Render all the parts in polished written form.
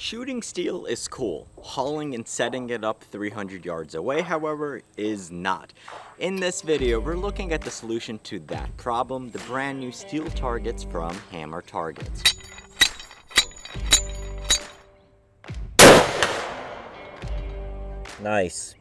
Shooting steel is cool. Hauling and setting it up 300 yards away, however, is not. In this video, we're looking at the solution to that problem, the brand new steel targets from Hammer Targets. Nice.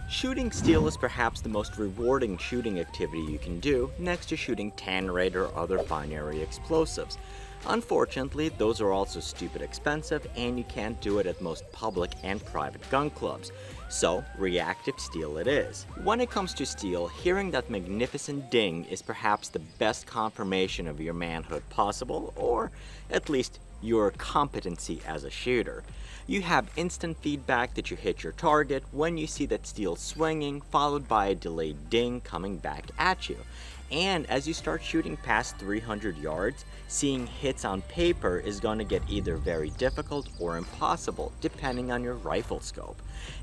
Shooting steel is perhaps the most rewarding shooting activity you can do, next to shooting tannerite or other binary explosives. Unfortunately, those are also stupid expensive, and you can't do it at most public and private gun clubs. So, reactive steel it is. When it comes to steel, hearing that magnificent ding is perhaps the best confirmation of your manhood possible, or at least your competency as a shooter. You have instant feedback that you hit your target when you see that steel swinging, followed by a delayed ding coming back at you. And as you start shooting past 300 yards, seeing hits on paper is going to get either very difficult or impossible, depending on your rifle scope.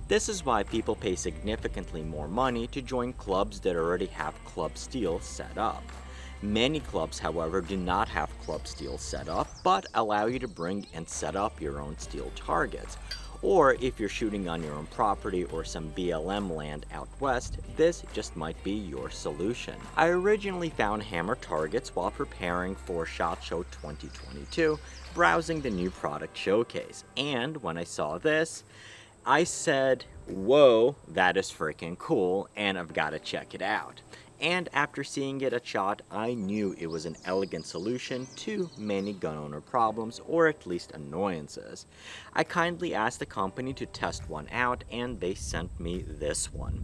This is why people pay significantly more money to join clubs that already have club steel set up. Many clubs, however, do not have club steel set up, but allow you to bring and set up your own steel targets. Or if you're shooting on your own property or some BLM land out west, this just might be your solution. I originally found Hammer Targets while preparing for SHOT Show 2022, browsing the new product showcase, and when I saw this, I said, whoa, that is freaking cool, and I've got to check it out. And after seeing it at SHOT, I knew it was an elegant solution to many gun owner problems, or at least annoyances. I kindly asked the company to test one out, and they sent me this one.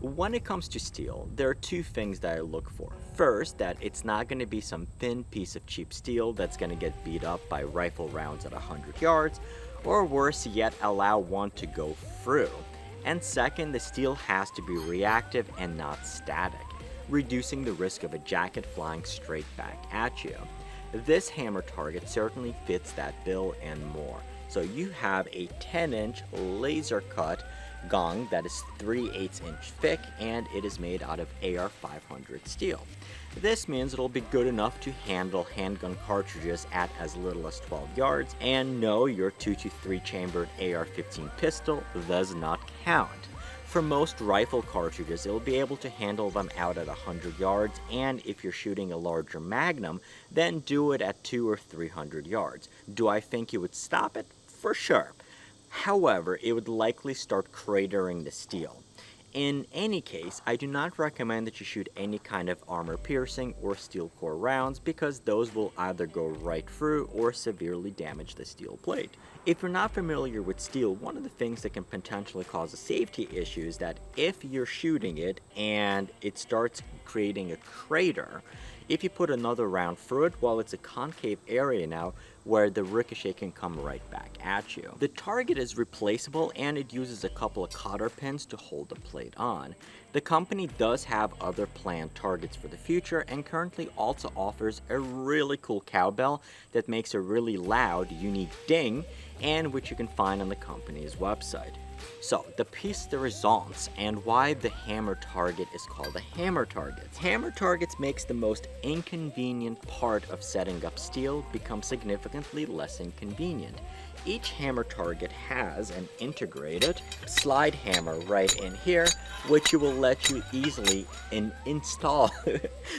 When it comes to steel, there are two things that I look for. First, that it's not going to be some thin piece of cheap steel that's going to get beat up by rifle rounds at 100 yards, or worse yet, allow one to go through. And second, the steel has to be reactive and not static, reducing the risk of a jacket flying straight back at you. This Hammer Target certainly fits that bill and more. So you have a 10-inch laser cut gong that is 3/8 inch thick, and it is made out of AR-500 steel. This means it'll be good enough to handle handgun cartridges at as little as 12 yards, and no, your 2 to 3 chambered AR-15 pistol does not count. For most rifle cartridges, it'll be able to handle them out at 100 yards, and if you're shooting a larger magnum, then do it at 200 or 300 yards. Do I think you would stop it? For sure. However, it would likely start cratering the steel. In any case, I do not recommend that you shoot any kind of armor-piercing or steel core rounds, because those will either go right through or severely damage the steel plate. If you're not familiar with steel, one of the things that can potentially cause a safety issue is that if you're shooting it and it starts creating a crater, if you put another round through it, well, it's a concave area now where the ricochet can come right back at you. The target is replaceable, and it uses a couple of cotter pins to hold the plate on. The company does have other planned targets for the future, and currently also offers a really cool cowbell that makes a really loud, unique ding, and which you can find on the company's website. So, the piece de resistance, and why the Hammer Target is called a Hammer Target. Hammer Targets makes the most inconvenient part of setting up steel become significantly less inconvenient. Each Hammer Target has an integrated slide hammer right in here, which will let you easily install.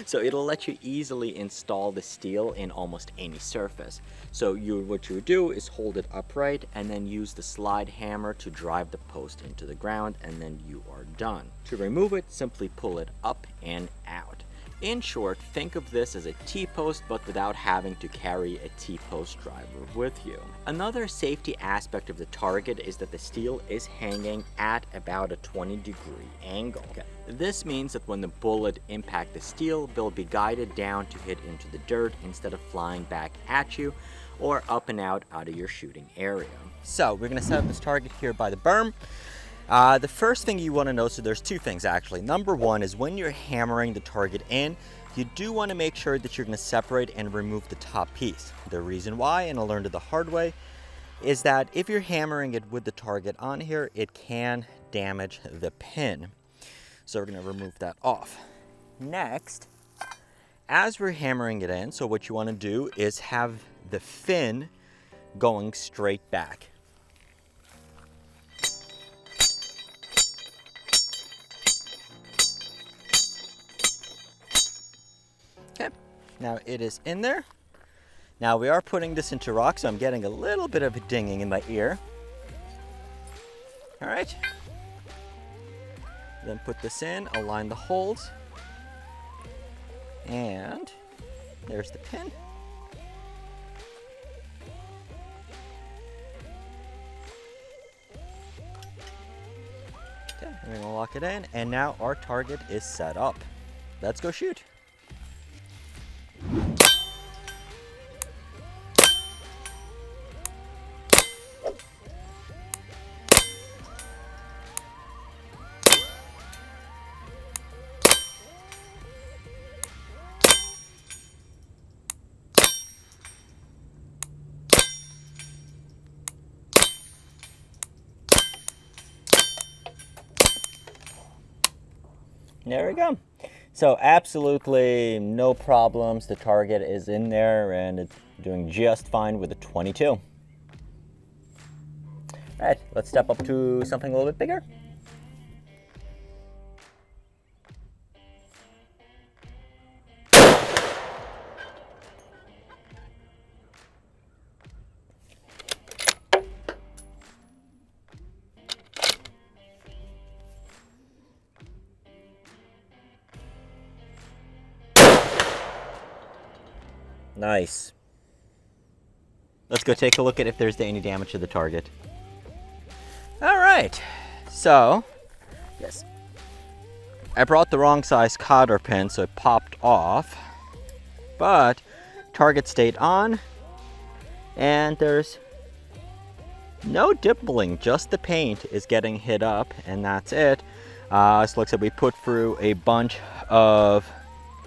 So it'll let you easily install the steel in almost any surface. So what you do is hold it upright and then use the slide hammer to drive the post into the ground, and then you are done. To remove it, simply pull it up and out. In short, think of this as a T-post, but without having to carry a T-post driver with you. Another safety aspect of the target is that the steel is hanging at about a 20-degree angle. This means that when the bullet impacts the steel, they'll be guided down to hit into the dirt instead of flying back at you, or up and out of your shooting area. So we're going to set up this target here by the berm. The first thing you want to know, so there's two things actually. Number one is when you're hammering the target in, you do want to make sure that you're going to separate and remove the top piece. The reason why, and I learned it the hard way, is that if you're hammering it with the target on here, it can damage the pin. So we're going to remove that off. Next, as we're hammering it in, so what you want to do is have the fin going straight back. Okay, now it is in there. Now we are putting this into rock, so I'm getting a little bit of a dinging in my ear. All right. Then put this in, align the holes, and there's the pin. Okay, we're gonna lock it in, and now our target is set up. Let's go shoot. There we go. So absolutely no problems. The target is in there and it's doing just fine with a 22. All right, let's step up to something a little bit bigger. Nice. Let's go take a look at if there's any damage to the target. All right, so, yes. I brought the wrong size cotter pin, so it popped off. But target stayed on, and there's no dimpling, just the paint is getting hit up, and that's it. So it looks like we put through a bunch of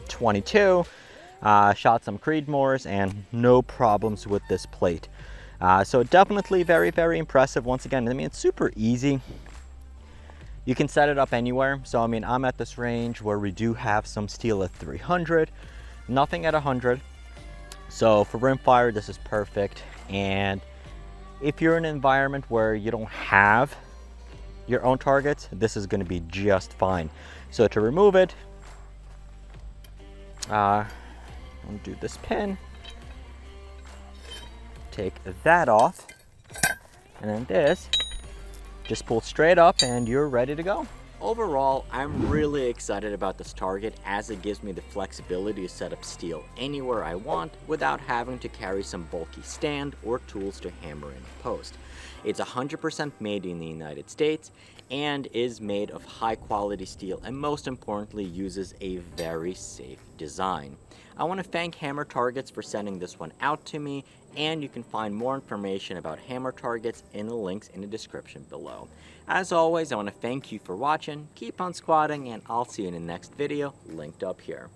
22. Shot some Creedmoors and no problems with this plate. So definitely very, very impressive. Once again, I mean, it's super easy. You can set it up anywhere. So, I mean, I'm at this range where we do have some steel at 300, nothing at 100. So for rimfire, this is perfect. And if you're in an environment where you don't have your own targets, this is going to be just fine. So to remove it, undo this pin, take that off, and then this just pull straight up and you're ready to go. Overall, I'm really excited about this target as it gives me the flexibility to set up steel anywhere I want without having to carry some bulky stand or tools to hammer in post. It's 100% made in the United States and is made of high quality steel, and most importantly uses a very safe design. I want to thank Hammer Targets for sending this one out to me, and you can find more information about Hammer Targets in the links in the description below. As always, I want to thank you for watching, keep on squatting, and I'll see you in the next video linked up here.